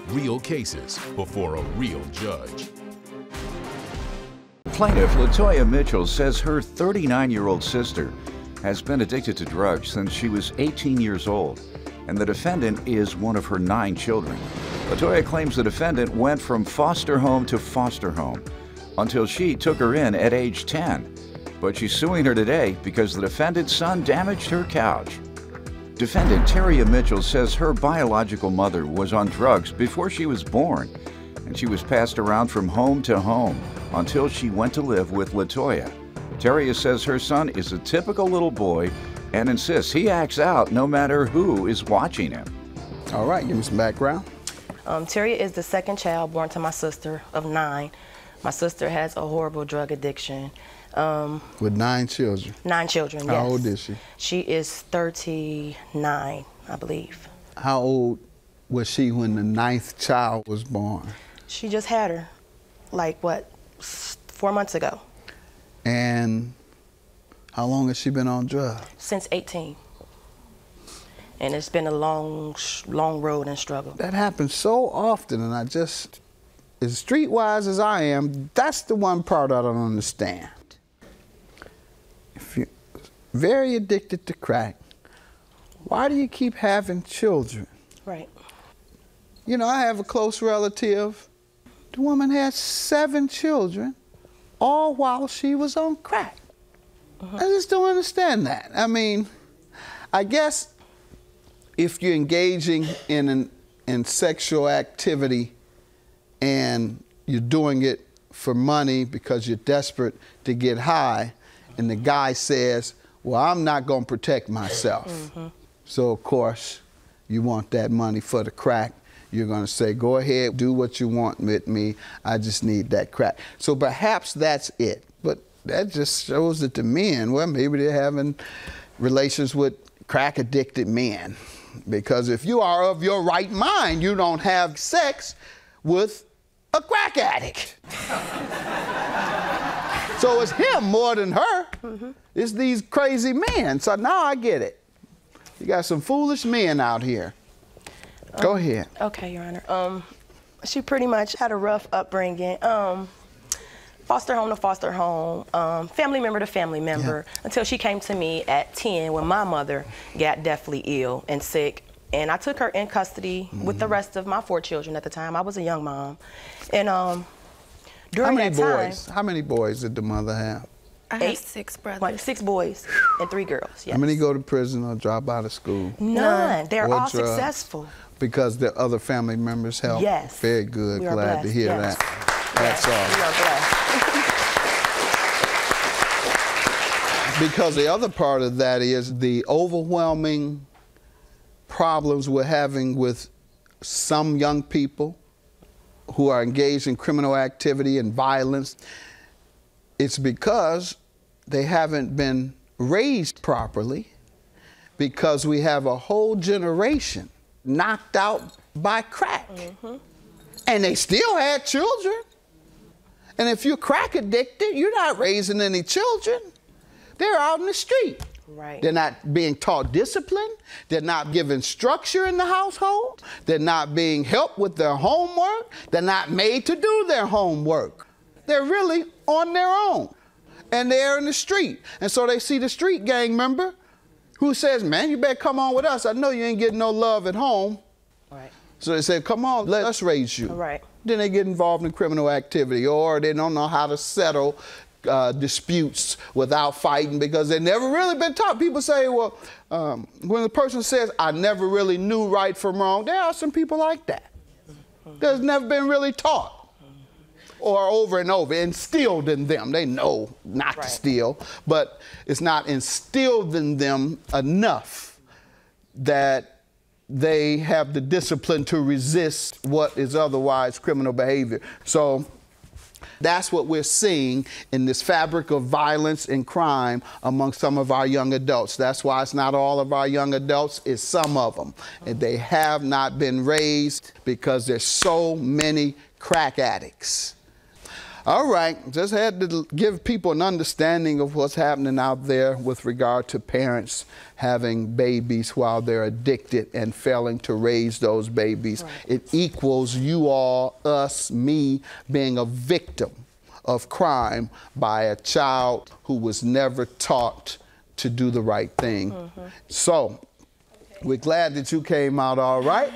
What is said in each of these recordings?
Real cases before a real judge. Plaintiff LaToya Mitchell says her 39-year-old sister has been addicted to drugs since she was 18 years old, and the defendant is one of her 9 children. LaToya claims the defendant went from foster home to foster home until she took her in at age 10. But she's suing her today because the defendant's son damaged her couch. Defendant Terry Mitchell says her biological mother was on drugs before she was born, and she was passed around from home to home until she went to live with LaToya. Terry says her son is a typical little boy and insists he acts out no matter who is watching him. All right, give me some background. Terry is the second child born to my sister of 9. My sister has a horrible drug addiction. With 9 children? 9 children, yes. How old is she? She is 39, I believe. How old was she when the 9th child was born? She just had her, like, what, 4 months ago. And how long has she been on drugs? Since 18. And it's been a long road and struggle. That happens so often, and I just, as streetwise as I am, that's the one part I don't understand. If you're very addicted to crack, why do you keep having children? Right. You know, I have a close relative. The woman had 7 children, all while she was on crack. I just don't understand that. I mean, I guess if you're engaging in sexual activity and you're doing it for money because you're desperate to get high, and the guy says, well, I'm not going to protect myself. So, of course, you want that money for the crack. You're going to say, go ahead, do what you want with me. I just need that crack. So perhaps that's it. But that just shows that the men, well, maybe they're having relations with crack-addicted men. Because if you are of your right mind, you don't have sex with a crack addict. So it's him more than her. It's these crazy men. So now I get it. You got some foolish men out here. Go ahead. Okay, Your Honor. She pretty much had a rough upbringing. Foster home to foster home, family member to family member, until she came to me at 10 when my mother got deathly ill and sick. And I took her in custody with the rest of my 4 children at the time. I was a young mom. And during that time... How many boys did the mother have? I have 6 brothers. Like 6 boys and 3 girls, yes. How many go to prison or drop out of school? None. They're all successful. Because the other family members help? Yes. Very good. We are Glad blessed. to hear that. That's all. We are blessed. Because the other part of that is the overwhelming problems we're having with some young people who are engaged in criminal activity and violence. It's because they haven't been raised properly, because we have a whole generation knocked out by crack. And they still had children. And if you're crack addicted, you're not raising any children. They're out in the street. Right. They're not being taught discipline. They're not given structure in the household. They're not being helped with their homework. They're not made to do their homework. They're really on their own. And they're in the street. And so they see the street gang member who says, man, you better come on with us. I know you ain't getting no love at home. Right. So they say, come on, let us raise you. Right. Then they get involved in criminal activity, or they don't know how to settle disputes without fighting because they've never really been taught. People say, well, when the person says, I never really knew right from wrong, there are some people like that. That's never been really taught. Or over and over, instilled in them. They know not to steal, but it's not instilled in them enough that they have the discipline to resist what is otherwise criminal behavior. So that's what we're seeing in this fabric of violence and crime among some of our young adults. That's why it's not all of our young adults, it's some of them. And they have not been raised because there's so many crack addicts. All right, just had to give people an understanding of what's happening out there with regard to parents having babies while they're addicted and failing to raise those babies. Right. It equals you all, us, me, being a victim of crime by a child who was never taught to do the right thing. So, we're glad that you came out all right.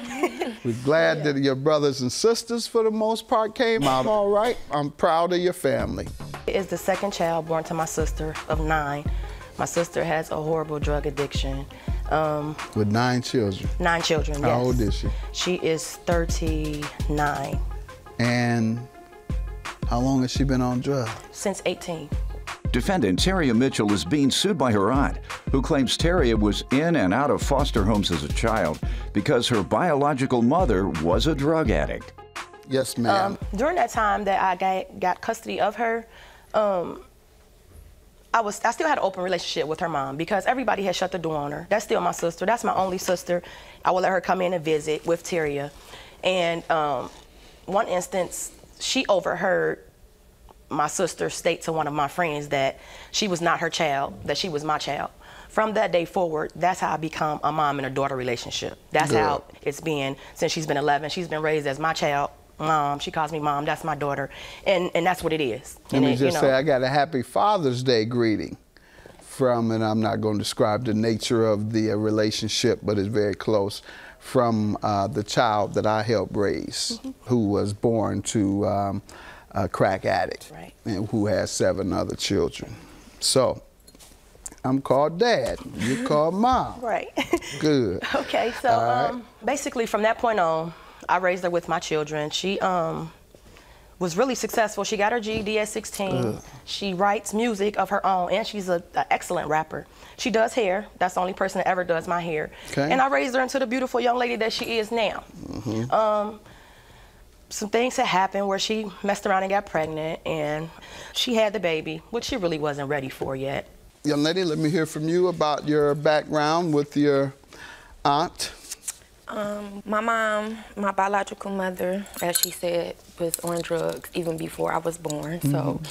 We're glad that your brothers and sisters, for the most part, came out all right. I'm proud of your family. It is the second child born to my sister of 9. My sister has a horrible drug addiction. With 9 children. 9 children, yes. How old is she? She is 39. And how long has she been on drugs? Since 18. Defendant Taria Mitchell is being sued by her aunt, who claims Taria was in and out of foster homes as a child because her biological mother was a drug addict. Yes, ma'am. During that time that I got custody of her, I still had an open relationship with her mom because everybody had shut the door on her. That's still my sister. That's my only sister. I would let her come in and visit with Taria. And one instance, she overheard my sister state to one of my friends that she was not her child, that she was my child. From that day forward, that's how I become a mom and a daughter relationship. That's how it's been since she's been 11. She's been raised as my child. Mom, she calls me mom, that's my daughter. And that's what it is. Let me just say I got a happy Father's Day greeting from, and I'm not going to describe the nature of the relationship, but it's very close, from the child that I helped raise, who was born to a crack addict, and who has 7 other children. So, I'm called Dad, you're called Mom. Right. Good. Okay, so basically from that point on, I raised her with my children. She was really successful. She got her GED at 16. She writes music of her own, and she's an excellent rapper. She does hair. That's the only person that ever does my hair. Okay. And I raised her into the beautiful young lady that she is now. Some things had happened where she messed around and got pregnant, and she had the baby, which she really wasn't ready for yet. Young lady, let me hear from you about your background with your aunt. My mom, my biological mother, as she said, was on drugs even before I was born. So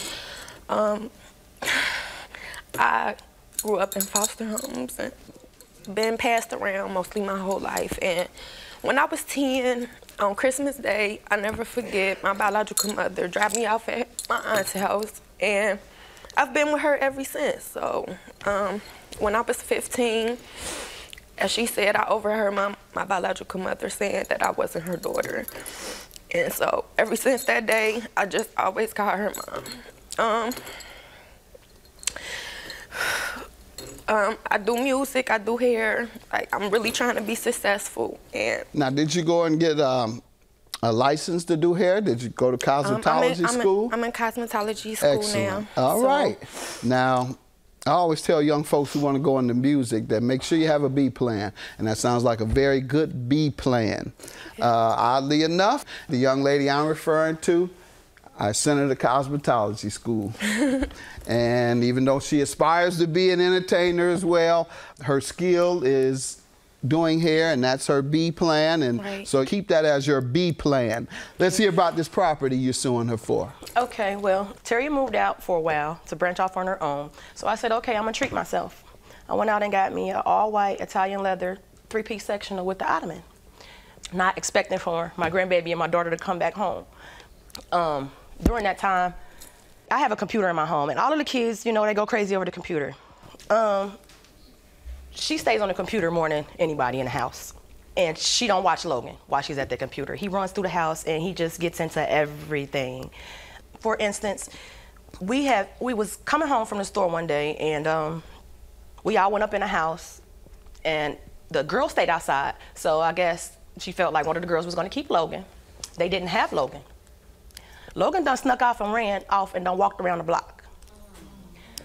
I grew up in foster homes and been passed around mostly my whole life. And when I was 10, on Christmas Day, I never forget my biological mother dropped me off at my aunt's house, and I've been with her ever since. So when I was 15, as she said, I overheard my biological mother saying that I wasn't her daughter. And so ever since that day, I just always call her Mom. I do music, I do hair. Like, I'm really trying to be successful. And now, did you go and get a license to do hair? Did you go to cosmetology school? I'm in cosmetology school now. All right. Now, I always tell young folks who want to go into music that make sure you have a B plan, and that sounds like a very good B plan. Oddly enough, the young lady I'm referring to, I sent her to cosmetology school. And even though she aspires to be an entertainer as well, her skill is doing hair, and that's her B plan. And so keep that as your B plan. Let's hear about this property you're suing her for. Okay, well, Taria moved out for a while to branch off on her own. So I said, okay, I'm gonna treat myself. I went out and got me an all-white Italian leather 3-piece sectional with the ottoman. Not expecting for my grandbaby and my daughter to come back home. During that time, I have a computer in my home, and all of the kids, you know, they go crazy over the computer. She stays on the computer more than anybody in the house. And she don't watch Logan while she's at the computer. He runs through the house and he just gets into everything. For instance, we was coming home from the store one day, and we all went up in the house, and the girl stayed outside. So I guess she felt like one of the girls was gonna keep Logan. They didn't have Logan. Logan done snuck off and ran off and done walked around the block.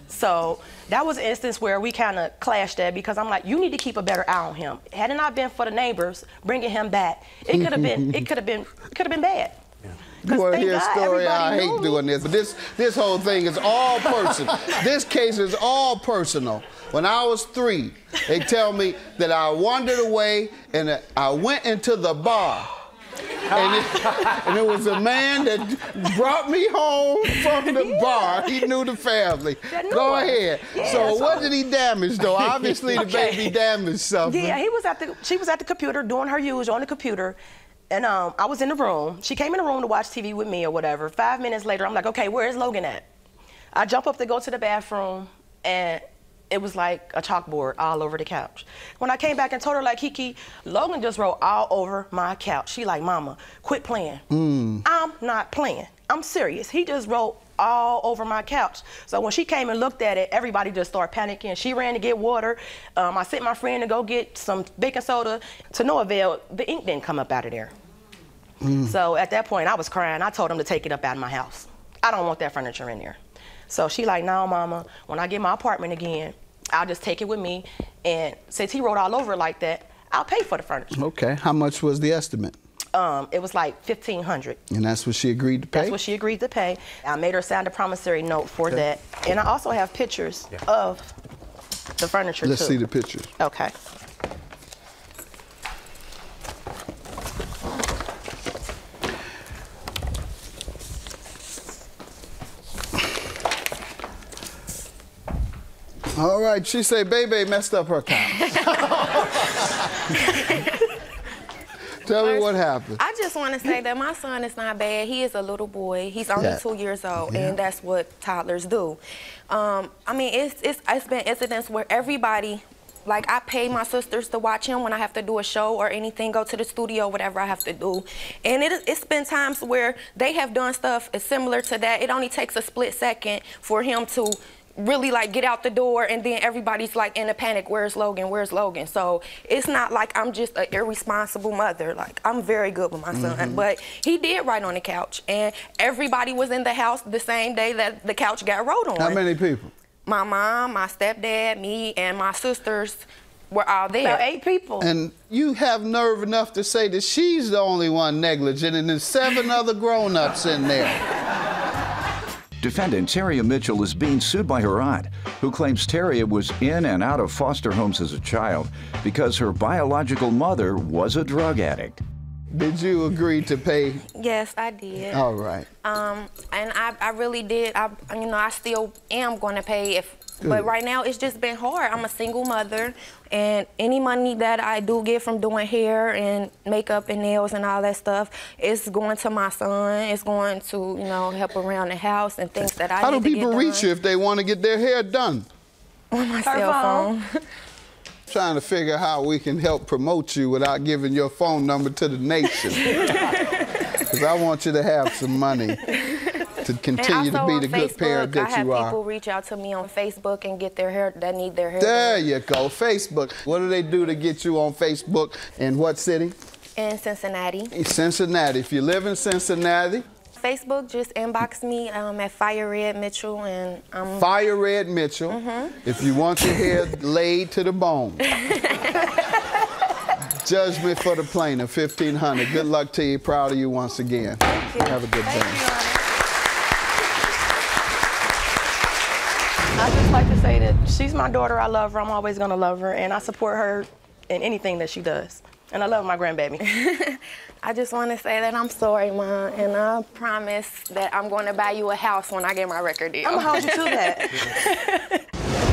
So that was an instance where we kind of clashed there, because I'm like, you need to keep a better eye on him. Had it not been for the neighbors bringing him back, it could have been, it could have been bad. You want to hear a story? I hate doing this, but this whole thing is all personal. This case is all personal. When I was 3, they tell me that I wandered away and I went into the bar. and it was a man that brought me home from the bar. He knew the family. Go ahead. Yeah, so what did he damage, though? Obviously, the baby damaged something. Yeah, she was at the computer doing her usual on the computer. And I was in the room. She came in the room to watch TV with me or whatever. 5 minutes later, I'm like, okay, where's Logan at? I jump up to go to the bathroom, and it was like a chalkboard all over the couch. When I came back and told her, like, Kiki, Logan just wrote all over my couch. She like, Mama, quit playing. I'm not playing. I'm serious. He just wrote all over my couch. So when she came and looked at it, everybody just started panicking. She ran to get water. I sent my friend to go get some baking soda. To no avail, the ink didn't come up out of there. So at that point, I was crying. I told him to take it up out of my house. I don't want that furniture in there. So she like, no, Mama, when I get my apartment again, I'll just take it with me. And since he wrote all over it like that, I'll pay for the furniture. Okay, how much was the estimate? It was like $1,500. And that's what she agreed to pay? That's what she agreed to pay. I made her sign a promissory note for that. And I also have pictures of the furniture, Let's see the pictures. Okay. All right, she say baby messed up her couch. Tell me what happened. I just want to say that my son is not bad. He is a little boy. He's only 2 years old, and that's what toddlers do. I mean, it's been incidents where everybody, like, I pay my sisters to watch him when I have to do a show or anything, go to the studio, whatever I have to do. And it's been times where they have done stuff similar to that. It only takes a split second for him to really like get out the door, and then everybody's like in a panic, where's Logan, where's Logan? So it's not like I'm just an irresponsible mother. Like, I'm very good with my son, but he did write on the couch, and everybody was in the house the same day that the couch got wrote on. How many people? My mom, my stepdad, me, and my sisters were all there. About 8 people. And you have nerve enough to say that she's the only one negligent, and there's 7 other grown-ups in there. Defendant Taria Mitchell is being sued by her aunt, who claims Taria was in and out of foster homes as a child because her biological mother was a drug addict. Did you agree to pay? Yes, I did. All right. And I really did. I still am going to pay but right now it's just been hard. I'm a single mother, and any money that I do get from doing hair and makeup and nails and all that stuff is going to my son. It's going to, help around the house and things that I need to get done. How do people reach you if they want to get their hair done? On my cell phone. Trying to figure how we can help promote you without giving your phone number to the nation. Because I want you to have some money to continue to be the good parent that you are. I have people reach out to me on Facebook and get their hair, that need their hair There done. you go, Facebook. What do they do to get you on Facebook? In what city? In Cincinnati. In Cincinnati. If you live in Cincinnati. Facebook, just inbox me at Fire Red Mitchell, and Fire Red Mitchell. If you want your hair laid to the bone. Judgment for the plaintiff, $1,500. Good luck to you. Proud of you once again. Thank you. Have a good day. I just like to say that she's my daughter. I love her. I'm always going to love her, and I support her in anything that she does. And I love my grandbaby. I just want to say that I'm sorry, Mom, and I promise that I'm going to buy you a house when I get my record deal. I'm going to hold you to that.